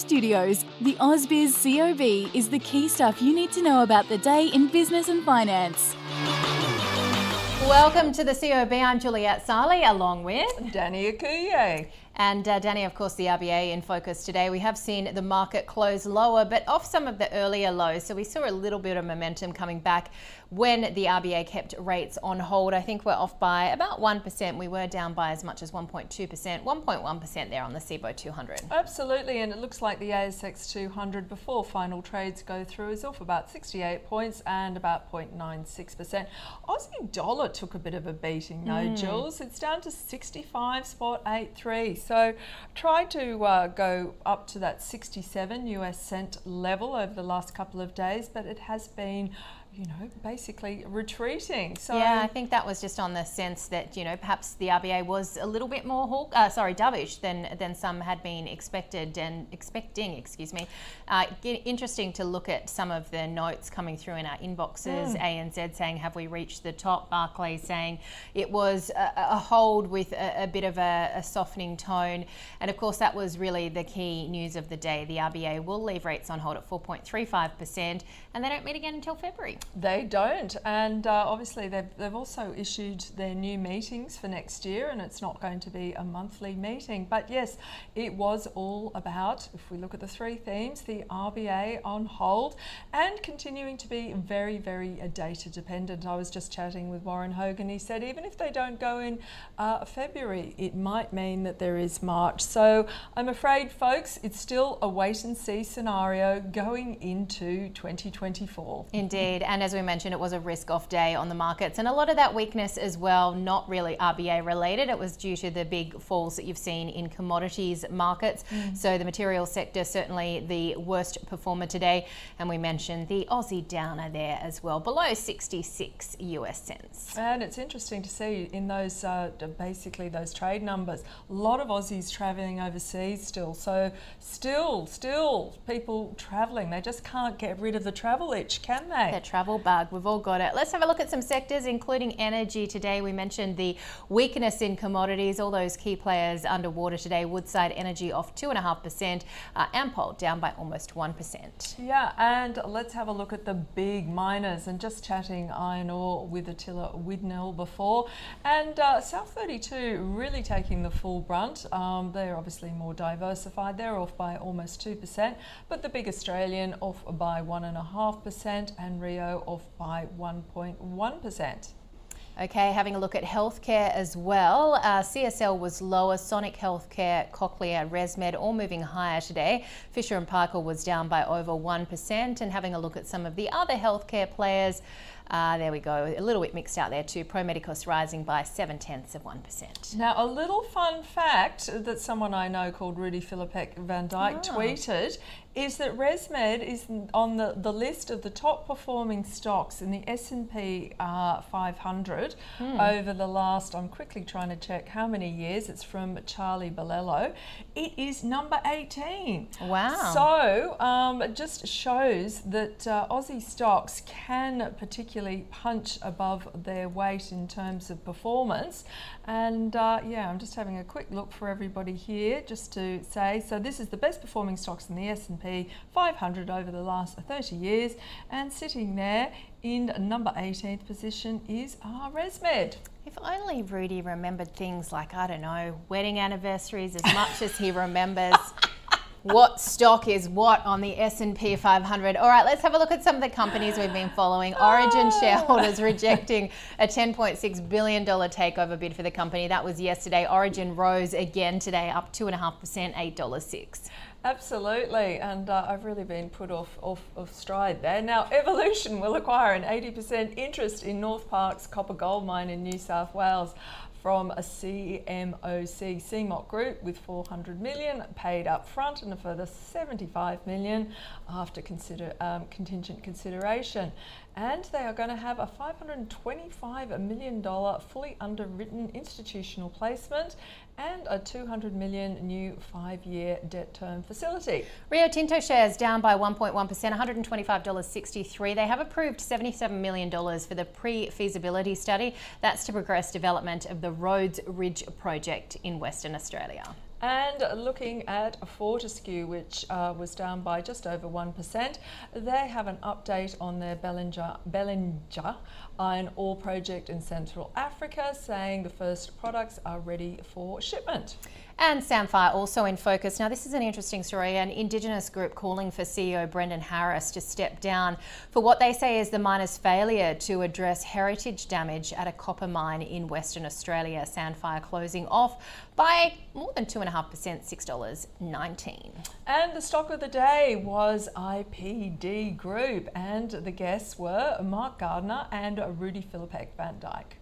Studios, the AusBiz COB is the key stuff you need to know about the day in business and finance. Welcome to the COB. I'm Juliette Sarli, along with Danny Akuye. And Danny, of course, the RBA in focus today. We have seen the market close lower, but off some of the earlier lows. So we saw a little bit of momentum coming back when the RBA kept rates on hold. I think we're off by about 1%. We were down by as much as 1.2%, 1.1% there on the CBO 200. Absolutely, and it looks like the ASX 200 before final trades go through is off about 68 points and about 0.96%. Aussie dollar took a bit of a beating though, Jules. It's down to 65.83. So tried to go up to that 67 US cent level over the last couple of days, but it has been, you know, basically retreating. So yeah, I think that was just on the sense that, you know, perhaps the RBA was a little bit more dovish than some had been expecting. Interesting to look at some of the notes coming through in our inboxes. ANZ saying, have we reached the top? Barclays saying it was a hold with a bit of a softening tone. And of course, that was really the key news of the day. The RBA will leave rates on hold at 4.35%, and they don't meet again until February. They don't, and obviously they've also issued their new meetings for next year, and it's not going to be a monthly meeting. But yes, it was all about, if we look at the three themes, the RBA on hold and continuing to be very, very data dependent. I was just chatting with Warren Hogan. He said even if they don't go in February, it might mean that there is March. So I'm afraid, folks, it's still a wait and see scenario going into 2024. Indeed. And as we mentioned, it was a risk-off day on the markets, and a lot of that weakness as well, not really RBA related. It was due to the big falls that you've seen in commodities markets. So the materials sector certainly the worst performer today, and we mentioned the Aussie downer there as well, below 66 US cents. And it's interesting to see in those basically those trade numbers, a lot of Aussies travelling overseas still. So still people travelling. They just can't get rid of the travel itch, can they? That travel bug, we've all got it. Let's have a look at some sectors, including energy today. We mentioned the weakness in commodities, all those key players underwater today. Woodside Energy off 2.5%, Ampol down by almost 1%. Yeah, and let's have a look at the big miners, and just chatting iron ore with Attila Widnell before, and South 32 really taking the full brunt. They're obviously more diversified. They're off by almost 2%, but the big Australian off by 1.5%, and Rio off by 1.1%. Okay, having a look at healthcare as well. CSL was lower, Sonic Healthcare, Cochlear, ResMed all moving higher today. Fisher & Paykel was down by over 1%. And having a look at some of the other healthcare players, there we go, a little bit mixed out there too. Pro Medicus rising by 0.7%. Now, a little fun fact that someone I know called Rudy Philippek Van Dyke tweeted is that ResMed is on the list of the top performing stocks in the S&P 500 over the last, I'm quickly trying to check how many years, it's from Charlie Bolello. It is number 18. Wow. So it just shows that Aussie stocks can particularly punch above their weight in terms of performance. And yeah, I'm just having a quick look for everybody here just to say, so this is the best performing stocks in the S&P 500 over the last 30 years, and sitting there in number 18th position is ResMed. If only Rudy remembered things like, I don't know, wedding anniversaries as much as he remembers what stock is what on the S&P 500. All right, let's have a look at some of the companies we've been following. Origin shareholders rejecting a $10.6 billion takeover bid for the company. That was yesterday. Origin rose again today, up 2.5%, $8.06. Absolutely, and I've really been put off stride there. Now, Evolution will acquire an 80% interest in North Park's copper gold mine in New South Wales from a CMOC Group, with 400 million paid up front and a further 75 million after contingent consideration. And they are going to have a $525 million fully underwritten institutional placement and a $200 million new 5-year debt term facility. Rio Tinto shares down by 1.1%, $125.63. They have approved $77 million for the pre-feasibility study. That's to progress development of the Rhodes Ridge project in Western Australia. And looking at Fortescue, which was down by just over 1%, they have an update on their Bellinger iron ore project in Central Africa, saying the first products are ready for shipment. And Samphire also in focus. Now, this is an interesting story. An Indigenous group calling for CEO Brendan Harris to step down for what they say is the miner's failure to address heritage damage at a copper mine in Western Australia. Samphire closing off by more than 2.5%, $6.19. And the stock of the day was IPD Group, and the guests were Mark Gardner and Rudy Philippek Van Dyke.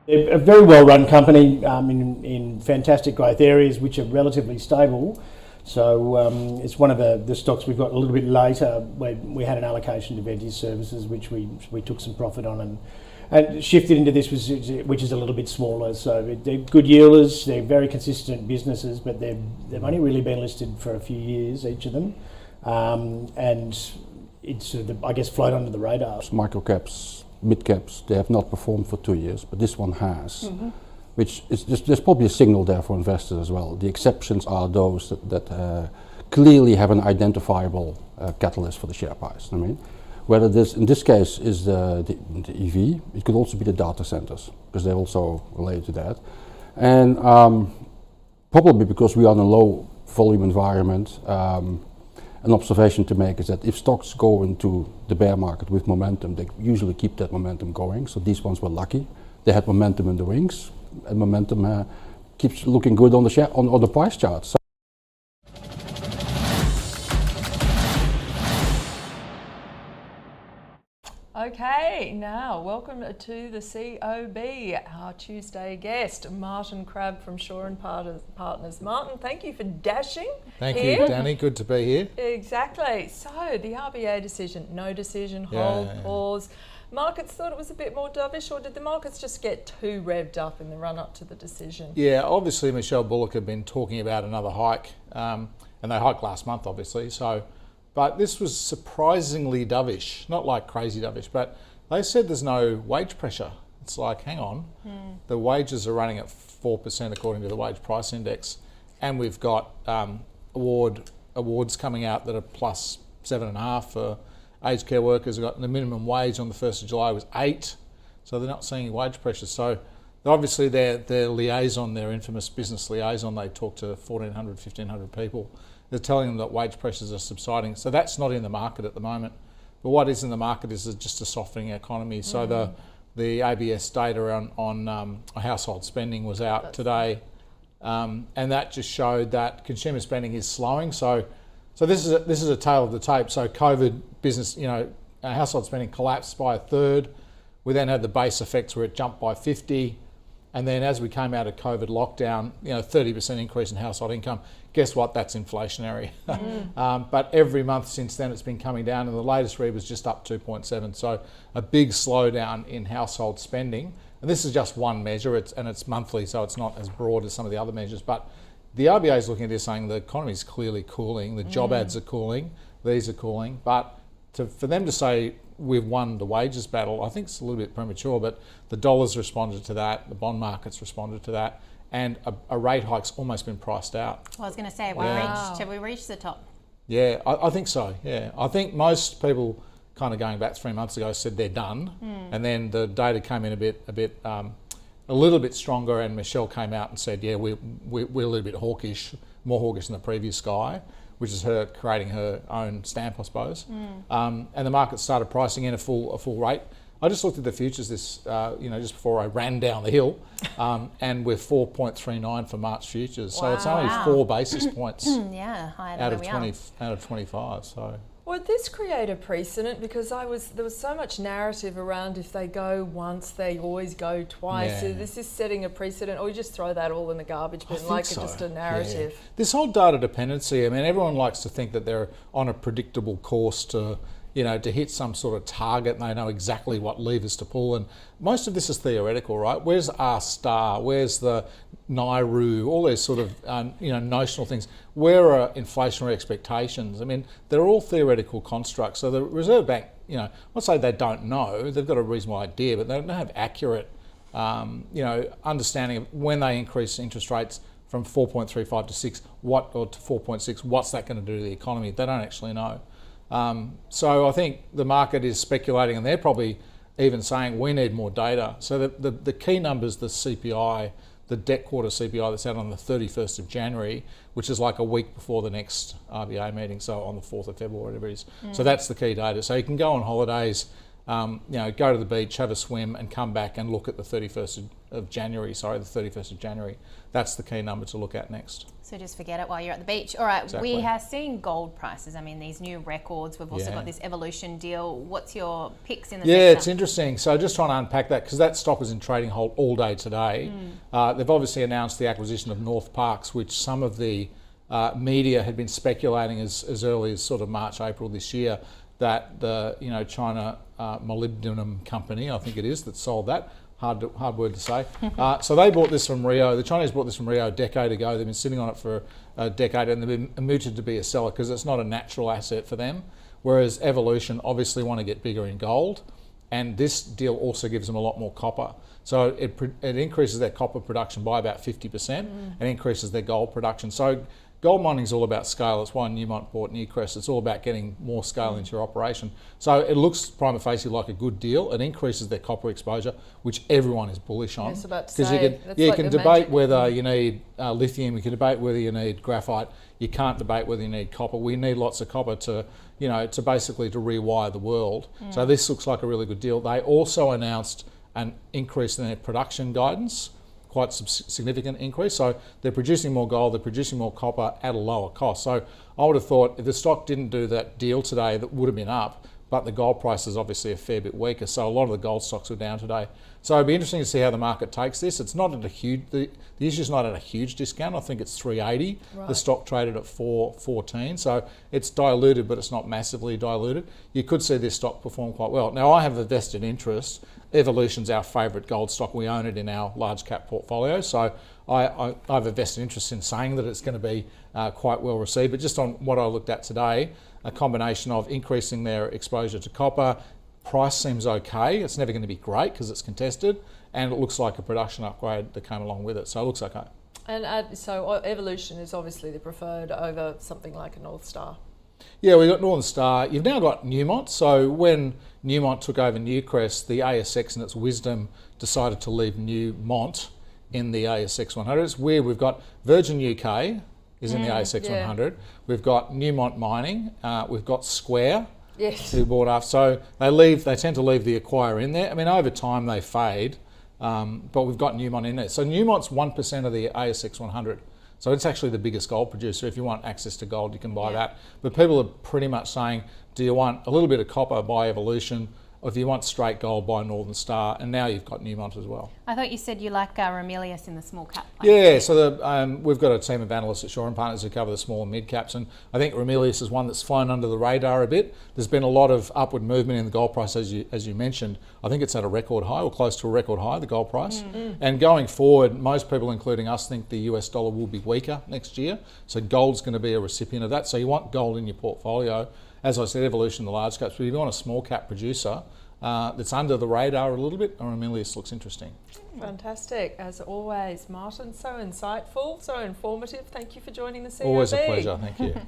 They're a very well-run company in fantastic growth areas, which are relatively stable. So it's one of the stocks we've got a little bit later. We had an allocation to Venture Services, which we took some profit on and shifted into this, which is a little bit smaller. So they're good yielders. They're very consistent businesses, but they've only really been listed for a few years, each of them, and it's I guess float under the radar. Micro caps, mid caps, they have not performed for 2 years, but this one has, which is there's probably a signal there for investors as well. The exceptions are those that clearly have an identifiable catalyst for the share price. I mean, whether this in this case is the EV, it could also be the data centers because they're also related to that, and probably because we are in a low volume environment. An observation to make is that if stocks go into the bear market with momentum, they usually keep that momentum going. So these ones were lucky; they had momentum in the wings, and momentum keeps looking good on the share on the price chart. So Okay, now welcome to the COB, our Tuesday guest, Martin Crabb from Shaw and Partners. Martin, thank you for dashing. Thank here. you, Danny. Good to be here. Exactly. So the RBA decision, no decision, hold, pause. Markets thought it was a bit more dovish, or did the markets just get too revved up in the run-up to the decision? Yeah, obviously Michelle Bullock had been talking about another hike, and they hiked last month, obviously. But this was surprisingly dovish, not like crazy dovish, but they said there's no wage pressure. It's like, hang on, the wages are running at 4% according to the wage price index, and we've got awards coming out that are plus 7.5 for aged care workers. We've got the minimum wage on the 1st of July was 8, so they're not seeing wage pressure. So obviously their liaison, their infamous business liaison, they talk to 1,400, 1,500 people. They're telling them that wage pressures are subsiding. So that's not in the market at the moment. But what is in the market is just a softening economy. So the ABS data on household spending was out today, and that just showed that consumer spending is slowing. So this is a tale of the tape. So COVID business, household spending collapsed by a third. We then had the base effects where it jumped by 50. And then as we came out of COVID lockdown, 30% increase in household income. Guess what? That's inflationary. But every month since then, it's been coming down, and the latest read was just up 2.7. So a big slowdown in household spending. And this is just one measure, it's monthly, so it's not as broad as some of the other measures. But the RBA is looking at this saying the economy is clearly cooling, the job ads are cooling, these are cooling. But for them to say we've won the wages battle, I think it's a little bit premature, but the dollar's responded to that, the bond market's responded to that, and a rate hike's almost been priced out. Well, I was going to say, have we reached the top? Yeah, I think so, yeah. I think most people kind of going back 3 months ago said they're done, and then the data came in a little bit stronger, and Michelle came out and said, yeah, we're a little bit hawkish, more hawkish than the previous guy, which is her creating her own stamp, I suppose. And the market started pricing in a full rate. I just looked at the futures just before I ran down the hill, and we're 4.39 for March futures. So it's only 4 basis points higher out than of 20 out of 25. So. Would this create a precedent? Because there was so much narrative around if they go once, they always go twice. Yeah. So this is setting a precedent, or you just throw that all in the garbage bin like it's just a narrative? Yeah. This whole data dependency, I mean, everyone likes to think that they're on a predictable course to hit some sort of target, and they know exactly what levers to pull. And most of this is theoretical, right? Where's R star? Where's the NAIRU? All these sort of notional things. Where are inflationary expectations? I mean, they're all theoretical constructs. So the Reserve Bank not say they don't know, they've got a reasonable idea, but they don't have accurate, understanding of when they increase interest rates from 4.35 to 6, or to 4.6, what's that going to do to the economy? They don't actually know. So I think the market is speculating, and they're probably even saying we need more data. So the key numbers, the CPI, the debt quarter CPI that's out on the 31st of January, which is like a week before the next RBA meeting, so on the 4th of February, whatever it is. So that's the key data. So you can go on holidays, go to the beach, have a swim, and come back and look at the 31st of January. That's the key number to look at next. So just forget it while you're at the beach. All right, Exactly. We have seen gold prices. I mean, these new records. We've also got this Evolution deal. What's your picks in the sector? Yeah, it's interesting. So just trying to unpack that, because that stock was in trading hold all day today. They've obviously announced the acquisition of North Parks, which some of the media had been speculating as early as sort of March, April this year, that the China molybdenum company, I think it is, that sold that. Hard word to say. So they bought this from Rio. The Chinese bought this from Rio a decade ago. They've been sitting on it for a decade, and they've been mooted to be a seller because it's not a natural asset for them. Whereas Evolution obviously want to get bigger in gold, and this deal also gives them a lot more copper. So it increases their copper production by about 50% and increases their gold production. So gold mining is all about scale. That's why Newmont bought Newcrest. It's all about getting more scale into your operation. So it looks prima facie like a good deal. It increases their copper exposure, which everyone is bullish on. Yes, about to Because say, you can debate whether you need lithium. You can debate whether you need graphite. You can't debate whether you need copper. We need lots of copper to basically to rewire the world. So this looks like a really good deal. They also announced an increase in their production guidance. Quite significant increase. So they're producing more gold, they're producing more copper at a lower cost. So I would have thought if the stock didn't do that deal today, that would have been up, but the gold price is obviously a fair bit weaker. So a lot of the gold stocks were down today. So it'd be interesting to see how the market takes this. It's not at a huge, the issue's not at a huge discount. I think it's 380. Right. The stock traded at 414. So it's diluted, but it's not massively diluted. You could see this stock perform quite well. Now I have a vested interest. Evolution's our favourite gold stock. We own it in our large cap portfolio. So I have a vested interest in saying that it's going to be quite well received. But just on what I looked at today, a combination of increasing their exposure to copper, price seems okay. It's never going to be great because it's contested, and it looks like a production upgrade that came along with it. So it looks okay. And so Evolution is obviously the preferred over something like a North Star. Yeah, we've got Northern Star. You've now got Newmont. So when Newmont took over Newcrest, the ASX in its wisdom decided to leave Newmont in the ASX 100. It's weird. We've got Virgin UK is in the ASX 100. We've got Newmont Mining. We've got Square. Yes. Who bought after. So they tend to leave the acquirer in there. I mean, over time they fade, but we've got Newmont in there. So Newmont's 1% of the ASX 100. So it's actually the biggest gold producer. If you want access to gold, you can buy that. But people are pretty much saying, do you want a little bit of copper, buy Evolution, or if you want straight gold, buy Northern Star, and now you've got Newmont as well. I thought you said you like Ramelius in the small cap. Yeah, so we've got a team of analysts at Shaw & Partners who cover the small and mid caps, and I think Ramelius is one that's flown under the radar a bit. There's been a lot of upward movement in the gold price, as you mentioned. I think it's at a record high, or close to a record high, the gold price. And going forward, most people, including us, think the US dollar will be weaker next year. So gold's going to be a recipient of that. So you want gold in your portfolio. As I said, Evolution, the large caps, but if you want a small cap producer that's under the radar a little bit, Ramelius looks interesting. Fantastic, as always, Martin. So insightful, so informative. Thank you for joining the COB. Always a pleasure, thank you.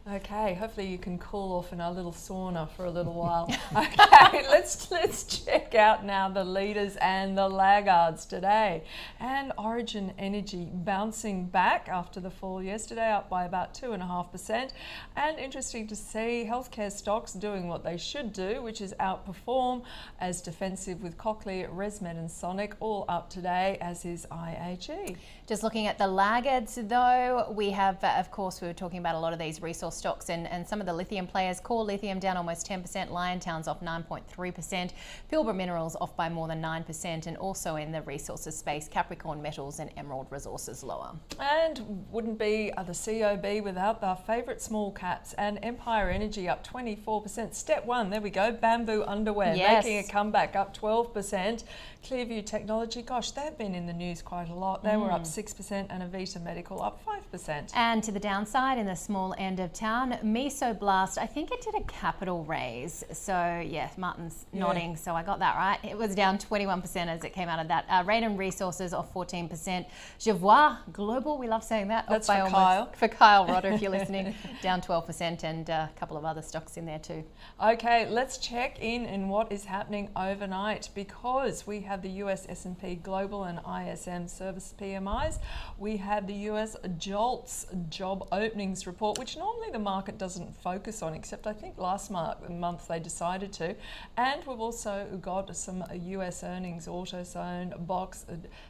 Okay, hopefully you can cool off in our little sauna for a little while. Okay, let's check out now the leaders and the laggards today. And Origin Energy bouncing back after the fall yesterday, up by about 2.5%. And interesting to see healthcare stocks doing what they should do, which is outperform, as defensive with Cochlear, ResMed and Sonic all up today, as is IAG. Just looking at the laggards though, we have, of course, we were talking about a lot of these resource stocks and some of the lithium players. Core Lithium down almost 10%, Liontown's off 9.3%, Pilbara Minerals off by more than 9%, and also in the resources space, Capricorn Metals and Emerald Resources lower. And wouldn't be the COB without our favourite small caps, and Empire Energy up 24%. Step one, there we go, Bamboo Underwear making a comeback, up 12%. Clearview Technology, gosh, they've been in the news quite a lot. They were up 6%, and Avita Medical up 5%. And to the downside, in the small end of town, town. Meso Blast, I think it did a capital raise. So yeah, Martin's nodding, so I got that right. It was down 21% as it came out of that. Radon Resources off 14%. Jervois Global, we love saying that. That's off by for almost, Kyle. For Kyle Rodder, if you're listening, down 12%, and a couple of other stocks in there too. Okay, let's check in what is happening overnight, because we have the US S&P Global and ISM Service PMIs. We have the US JOLTS job openings report, which normally the market doesn't focus on, except I think last month they decided to. And we've also got some US earnings, AutoZone, Box,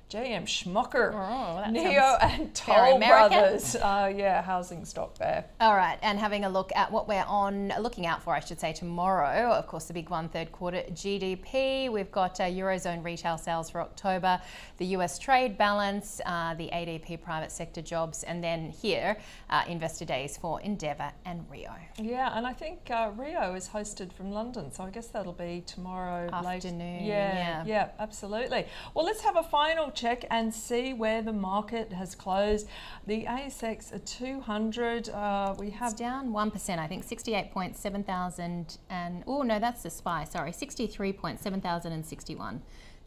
JM Schmucker, that Neo, and very Toll American. Brothers. Yeah, housing stock there. All right, and having a look at what we're looking out for, I should say, tomorrow. Of course, the big one, third quarter GDP. We've got Eurozone retail sales for October, the US trade balance, the ADP private sector jobs, and then here, investor days for Endeavour and Rio. Yeah, and I think Rio is hosted from London, so I guess that'll be tomorrow Afternoon, Yeah, absolutely. Well, let's have a final check and see where the market has closed. The ASX 200, we have It's down 1%, I think, 68.7 thousand, and oh no, that's the SPY. Sorry, 63.7 thousand and 61.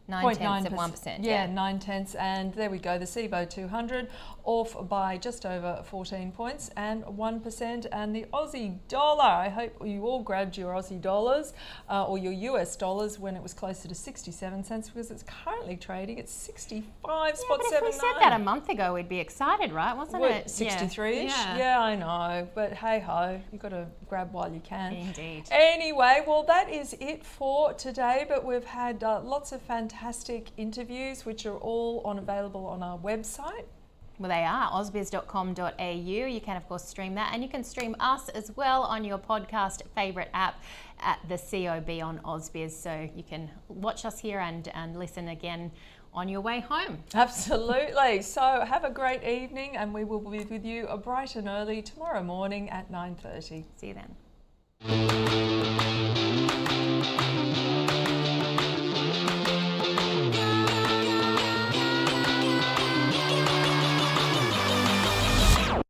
9/10 of 1%. Yeah, 9/10, and there we go. The CBO 200 off by just over 14 points and 1%. And the Aussie dollar, I hope you all grabbed your Aussie dollars or your US dollars when it was closer to 67 cents, because it's currently trading at 65.79. But if we said that a month ago, we'd be excited, right? Wasn't it? 63-ish? Yeah. Yeah, I know. But hey ho, you've got to grab while you can. Indeed. Anyway, well, that is it for today. But we've had lots of fantastic interviews, which are all available on our website. Well, they are, ausbiz.com.au. You can, of course, stream that. And you can stream us as well on your podcast favourite app at the COB on Ausbiz. So you can watch us here and listen again on your way home. Absolutely. So have a great evening, and we will be with you bright and early tomorrow morning at 9:30. See you then.